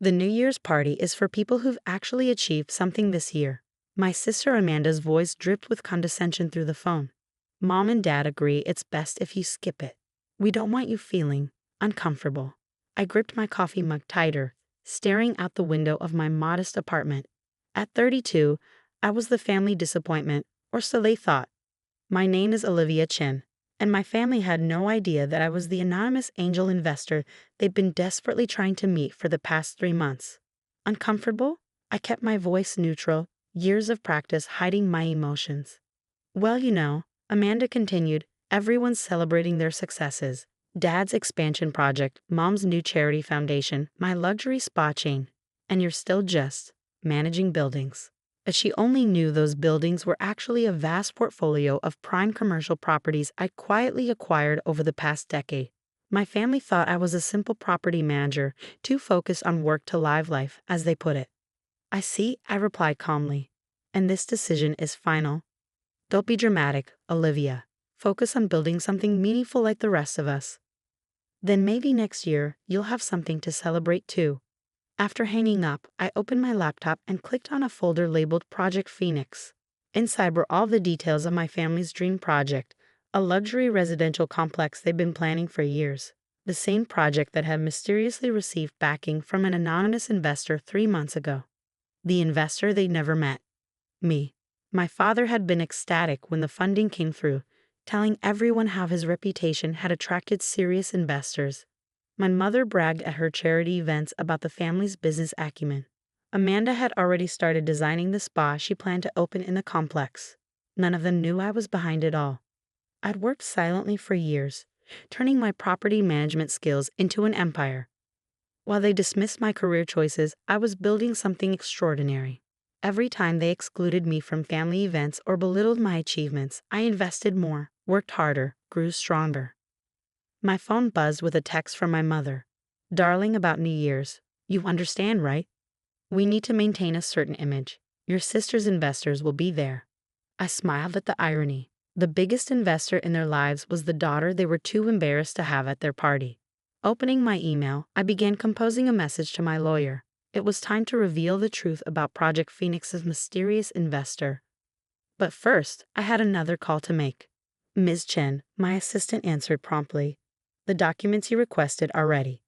The New Year's party is for people who've actually achieved something this year. My sister Amanda's voice dripped with condescension through the phone. Mom and Dad agree it's best if you skip it. We don't want you feeling uncomfortable. I gripped my coffee mug tighter, staring out the window of my modest apartment. At 32, I was the family disappointment, or so they thought. My name is Olivia Chin, and my family had no idea that I was the anonymous angel investor they'd been desperately trying to meet for the past 3 months. Uncomfortable? I kept my voice neutral, years of practice hiding my emotions. Well, Amanda continued, everyone's celebrating their successes. Dad's expansion project, Mom's new charity foundation, my luxury spa chain. And you're still just managing buildings. But she only knew those buildings were actually a vast portfolio of prime commercial properties I'd quietly acquired over the past decade. My family thought I was a simple property manager, too focused on work to live life, as they put it. I see, I replied calmly. And this decision is final. Don't be dramatic, Olivia. Focus on building something meaningful like the rest of us. Then maybe next year you'll have something to celebrate too. After hanging up, I opened my laptop and clicked on a folder labeled Project Phoenix. Inside were all the details of my family's dream project, a luxury residential complex they'd been planning for years. The same project that had mysteriously received backing from an anonymous investor 3 months ago. The investor they'd never met. Me. My father had been ecstatic when the funding came through, telling everyone how his reputation had attracted serious investors. My mother bragged at her charity events about the family's business acumen. Amanda had already started designing the spa she planned to open in the complex. None of them knew I was behind it all. I'd worked silently for years, turning my property management skills into an empire. While they dismissed my career choices, I was building something extraordinary. Every time they excluded me from family events or belittled my achievements, I invested more, worked harder, grew stronger. My phone buzzed with a text from my mother. Darling, about New Year's. You understand, right? We need to maintain a certain image. Your sister's investors will be there. I smiled at the irony. The biggest investor in their lives was the daughter they were too embarrassed to have at their party. Opening my email, I began composing a message to my lawyer. It was time to reveal the truth about Project Phoenix's mysterious investor. But first, I had another call to make. Ms. Chen, my assistant answered promptly. The documents you requested are ready.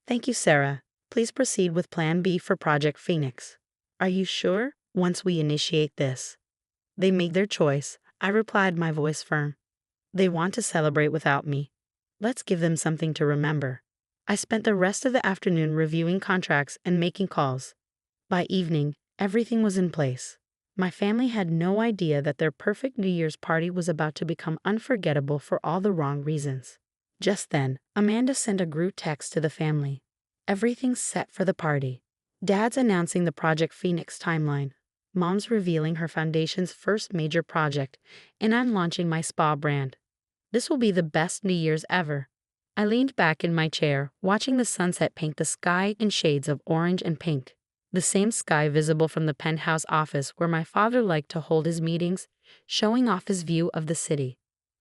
Thank you, Sarah. Please proceed with Plan B for Project Phoenix. Are you sure? Once we initiate this. They made their choice, I replied, my voice firm. They want to celebrate without me. Let's give them something to remember. I spent the rest of the afternoon reviewing contracts and making calls. By evening, everything was in place. My family had no idea that their perfect New Year's party was about to become unforgettable for all the wrong reasons. Just then, Amanda sent a group text to the family. Everything's set for the party. Dad's announcing the Project Phoenix timeline. Mom's revealing her foundation's first major project, and I'm launching my spa brand. This will be the best New Year's ever. I leaned back in my chair, watching the sunset paint the sky in shades of orange and pink. The same sky visible from the penthouse office where my father liked to hold his meetings, showing off his view of the city.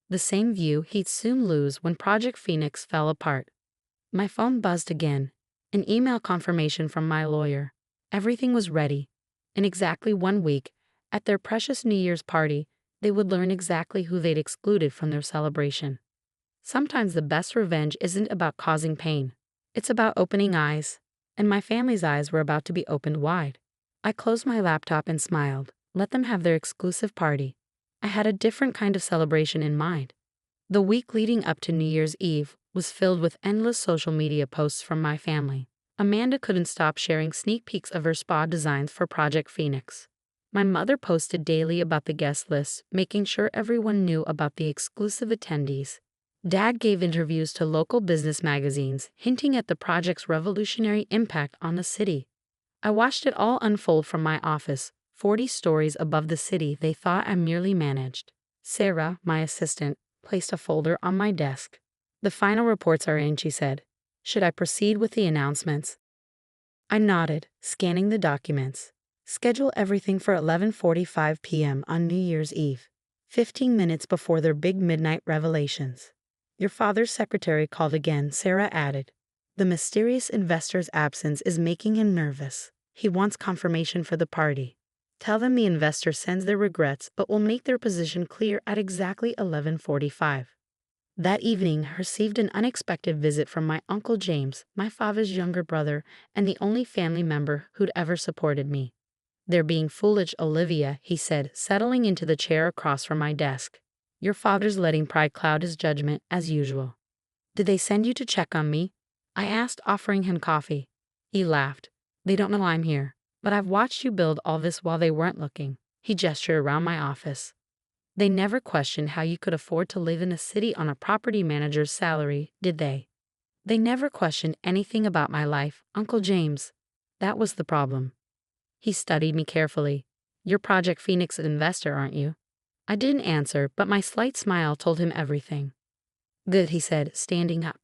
The same view he'd soon lose when Project Phoenix fell apart. My phone buzzed again. An email confirmation from my lawyer. Everything was ready. In exactly 1 week, at their precious New Year's party, they would learn exactly who they'd excluded from their celebration. Sometimes the best revenge isn't about causing pain. It's about opening eyes. And my family's eyes were about to be opened wide. I closed my laptop and smiled. Let them have their exclusive party. I had a different kind of celebration in mind. The week leading up to New Year's Eve was filled with endless social media posts from my family. Amanda couldn't stop sharing sneak peeks of her spa designs for Project Phoenix. My mother posted daily about the guest list, making sure everyone knew about the exclusive attendees. Dad gave interviews to local business magazines, hinting at the project's revolutionary impact on the city. I watched it all unfold from my office, 40 stories above the city they thought I merely managed. Sarah, my assistant, placed a folder on my desk. The final reports are in, she said. Should I proceed with the announcements? I nodded, scanning the documents. Schedule everything for 11:45 p.m. on New Year's Eve, 15 minutes before their big midnight revelations. Your father's secretary called again, Sarah added. The mysterious investor's absence is making him nervous. He wants confirmation for the party. Tell them the investor sends their regrets but will make their position clear at exactly 11:45. That evening, I received an unexpected visit from my Uncle James, my father's younger brother, and the only family member who'd ever supported me. "They're being foolish, Olivia," he said, settling into the chair across from my desk. "Your father's letting pride cloud his judgment, as usual." "Did they send you to check on me?" I asked, offering him coffee. He laughed. "They don't know I'm here, but I've watched you build all this while they weren't looking." He gestured around my office. "They never questioned how you could afford to live in a city on a property manager's salary, did they?" "They never questioned anything about my life, Uncle James. That was the problem." He studied me carefully. "You're Project Phoenix investor, aren't you?" I didn't answer, but my slight smile told him everything. "Good," he said, standing up.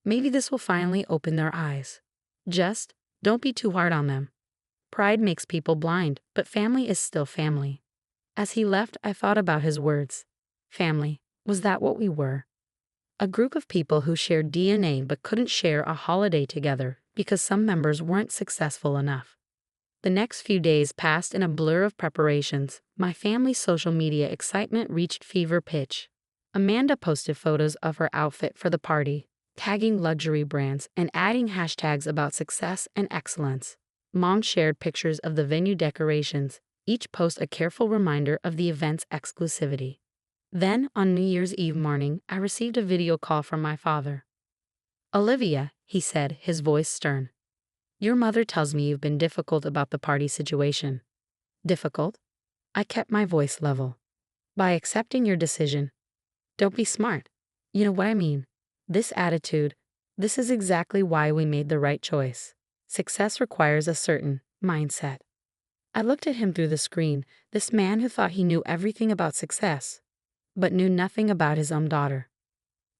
"Maybe this will finally open their eyes. Just don't be too hard on them. Pride makes people blind, but family is still family." As he left, I thought about his words. Family, was that what we were? A group of people who shared DNA but couldn't share a holiday together because some members weren't successful enough. The next few days passed in a blur of preparations. My family's social media excitement reached fever pitch. Amanda posted photos of her outfit for the party, tagging luxury brands and adding hashtags about success and excellence. Mom shared pictures of the venue decorations, each post a careful reminder of the event's exclusivity. Then, on New Year's Eve morning, I received a video call from my father. "Olivia," he said, his voice stern. "Your mother tells me you've been difficult about the party situation." "Difficult?" I kept my voice level. "By accepting your decision." "Don't be smart. You know what I mean. This attitude, this is exactly why we made the right choice. Success requires a certain mindset." I looked at him through the screen, this man who thought he knew everything about success, but knew nothing about his own daughter.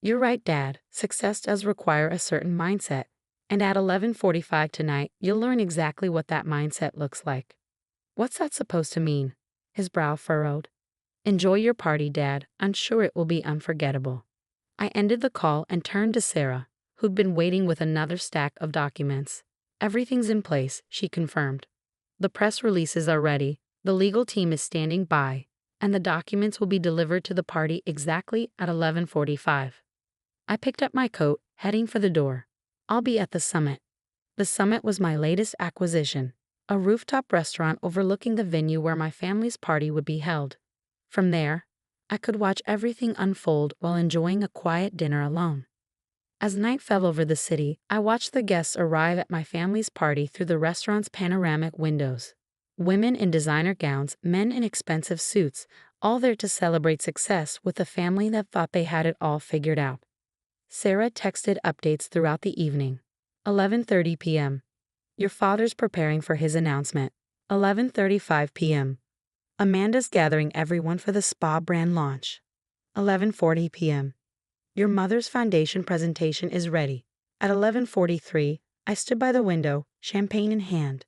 "You're right, Dad. Success does require a certain mindset. And at 11:45 tonight, you'll learn exactly what that mindset looks like." "What's that supposed to mean?" His brow furrowed. "Enjoy your party, Dad. I'm sure it will be unforgettable." I ended the call and turned to Sarah, who'd been waiting with another stack of documents. "Everything's in place," she confirmed. "The press releases are ready, the legal team is standing by, and the documents will be delivered to the party exactly at 11:45. I picked up my coat, heading for the door. "I'll be at the Summit." The Summit was my latest acquisition, a rooftop restaurant overlooking the venue where my family's party would be held. From there, I could watch everything unfold while enjoying a quiet dinner alone. As night fell over the city, I watched the guests arrive at my family's party through the restaurant's panoramic windows. Women in designer gowns, men in expensive suits, all there to celebrate success with a family that thought they had it all figured out. Sarah texted updates throughout the evening. 11:30 p.m. Your father's preparing for his announcement. 11:35 p.m. Amanda's gathering everyone for the spa brand launch. 11:40 p.m. Your mother's foundation presentation is ready. At 11:43, I stood by the window, champagne in hand.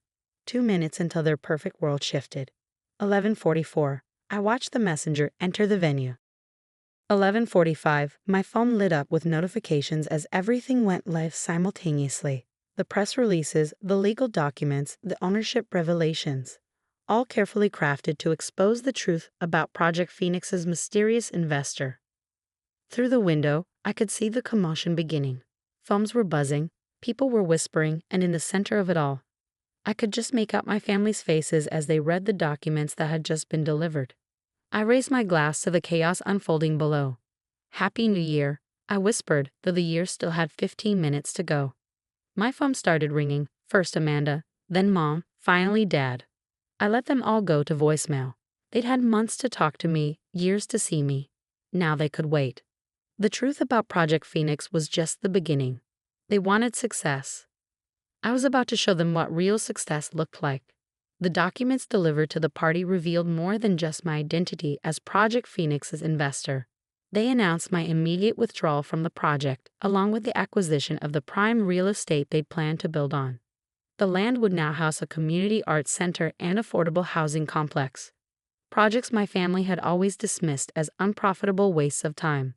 2 minutes until their perfect world shifted. 11:44, I watched the messenger enter the venue. 11:45, my phone lit up with notifications as everything went live simultaneously. The press releases, the legal documents, the ownership revelations, all carefully crafted to expose the truth about Project Phoenix's mysterious investor. Through the window, I could see the commotion beginning. Phones were buzzing, people were whispering, and in the center of it all, I could just make out my family's faces as they read the documents that had just been delivered. I raised my glass to the chaos unfolding below. "Happy New Year," I whispered, though the year still had 15 minutes to go. My phone started ringing, first Amanda, then Mom, finally Dad. I let them all go to voicemail. They'd had months to talk to me, years to see me. Now they could wait. The truth about Project Phoenix was just the beginning. They wanted success. I was about to show them what real success looked like. The documents delivered to the party revealed more than just my identity as Project Phoenix's investor. They announced my immediate withdrawal from the project, along with the acquisition of the prime real estate they'd planned to build on. The land would now house a community arts center and affordable housing complex. Projects my family had always dismissed as unprofitable wastes of time.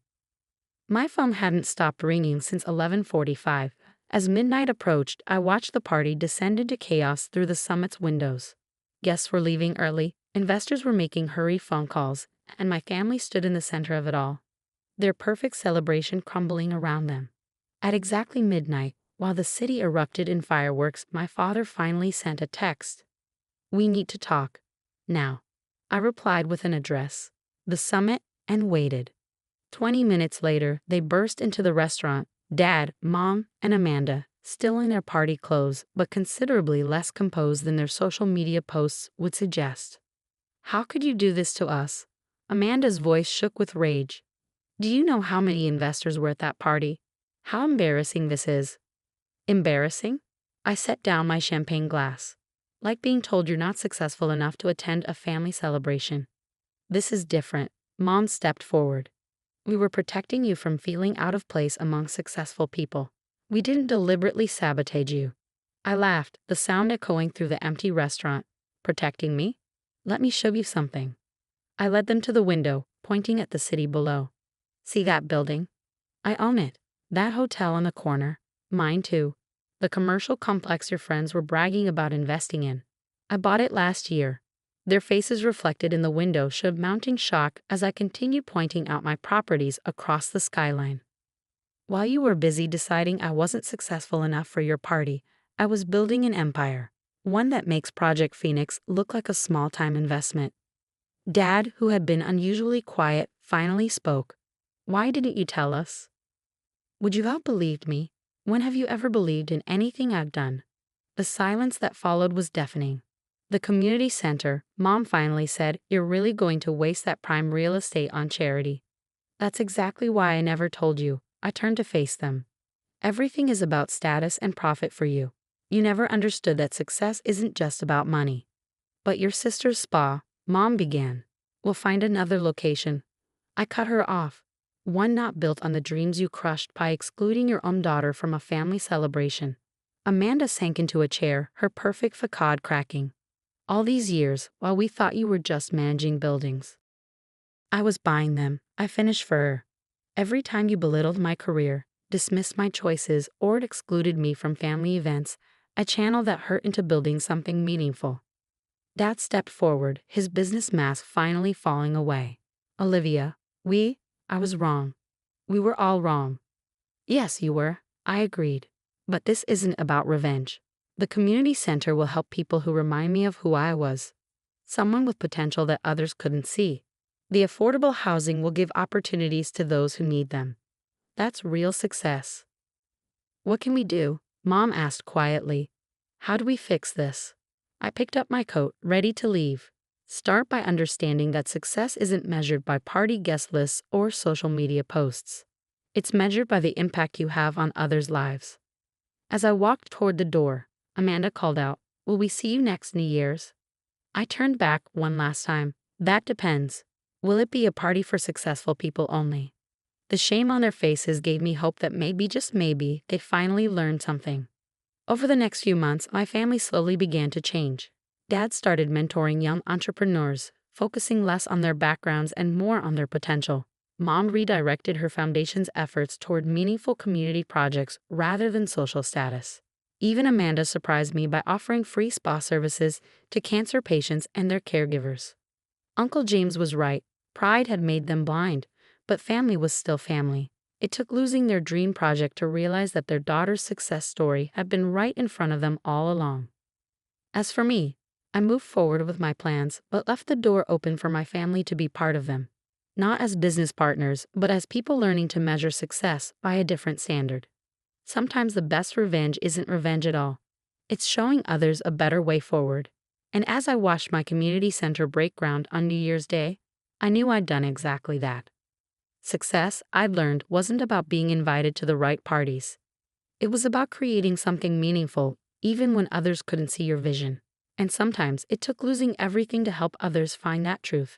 My phone hadn't stopped ringing since 11:45, As midnight approached, I watched the party descend into chaos through the summit's windows. Guests were leaving early, investors were making hurried phone calls, and my family stood in the center of it all, their perfect celebration crumbling around them. At exactly midnight, while the city erupted in fireworks, my father finally sent a text. "We need to talk. Now." I replied with an address, the summit, and waited. 20 minutes later, they burst into the restaurant, Dad, Mom, and Amanda, still in their party clothes, but considerably less composed than their social media posts would suggest. "How could you do this to us?" Amanda's voice shook with rage. "Do you know how many investors were at that party? How embarrassing this is." Embarrassing? I set down my champagne glass. Like being told you're not successful enough to attend a family celebration. "This is different." Mom stepped forward. "We were protecting you from feeling out of place among successful people. We didn't deliberately sabotage you." I laughed, the sound echoing through the empty restaurant. "Protecting me? Let me show you something." I led them to the window, pointing at the city below. "See that building? I own it. That hotel on the corner, mine too. The commercial complex your friends were bragging about investing in. I bought it last year." Their faces reflected in the window showed mounting shock as I continued pointing out my properties across the skyline. "While you were busy deciding I wasn't successful enough for your party, I was building an empire, one that makes Project Phoenix look like a small-time investment." Dad, who had been unusually quiet, finally spoke. "Why didn't you tell us? Would you have believed me? When have you ever believed in anything I've done?" The silence that followed was deafening. "The community center," Mom finally said, "you're really going to waste that prime real estate on charity." "That's exactly why I never told you." I turned to face them. "Everything is about status and profit for you. You never understood that success isn't just about money." "But your sister's spa," Mom began. "We'll find another location." I cut her off. "One not built on the dreams you crushed by excluding your own daughter from a family celebration." Amanda sank into a chair, her perfect facade cracking. "All these years, while we thought you were just managing buildings, I was buying them." I finished for her. "Every time you belittled my career, dismissed my choices, or excluded me from family events, I channeled that hurt into building something meaningful." Dad stepped forward, his business mask finally falling away. "Olivia, I was wrong. We were all wrong." "Yes, you were," I agreed. "But this isn't about revenge. The community center will help people who remind me of who I was. Someone with potential that others couldn't see. The affordable housing will give opportunities to those who need them. That's real success." "What can we do?" Mom asked quietly. "How do we fix this?" I picked up my coat, ready to leave. "Start by understanding that success isn't measured by party guest lists or social media posts. It's measured by the impact you have on others' lives." As I walked toward the door, Amanda called out, "Will we see you next New Year's?" I turned back one last time. "That depends. Will it be a party for successful people only?" The shame on their faces gave me hope that maybe, just maybe, they finally learned something. Over the next few months, my family slowly began to change. Dad started mentoring young entrepreneurs, focusing less on their backgrounds and more on their potential. Mom redirected her foundation's efforts toward meaningful community projects rather than social status. Even Amanda surprised me by offering free spa services to cancer patients and their caregivers. Uncle James was right. Pride had made them blind, but family was still family. It took losing their dream project to realize that their daughter's success story had been right in front of them all along. As for me, I moved forward with my plans, but left the door open for my family to be part of them. Not as business partners, but as people learning to measure success by a different standard. Sometimes the best revenge isn't revenge at all. It's showing others a better way forward. And as I watched my community center break ground on New Year's Day, I knew I'd done exactly that. Success, I'd learned, wasn't about being invited to the right parties. It was about creating something meaningful, even when others couldn't see your vision. And sometimes it took losing everything to help others find that truth.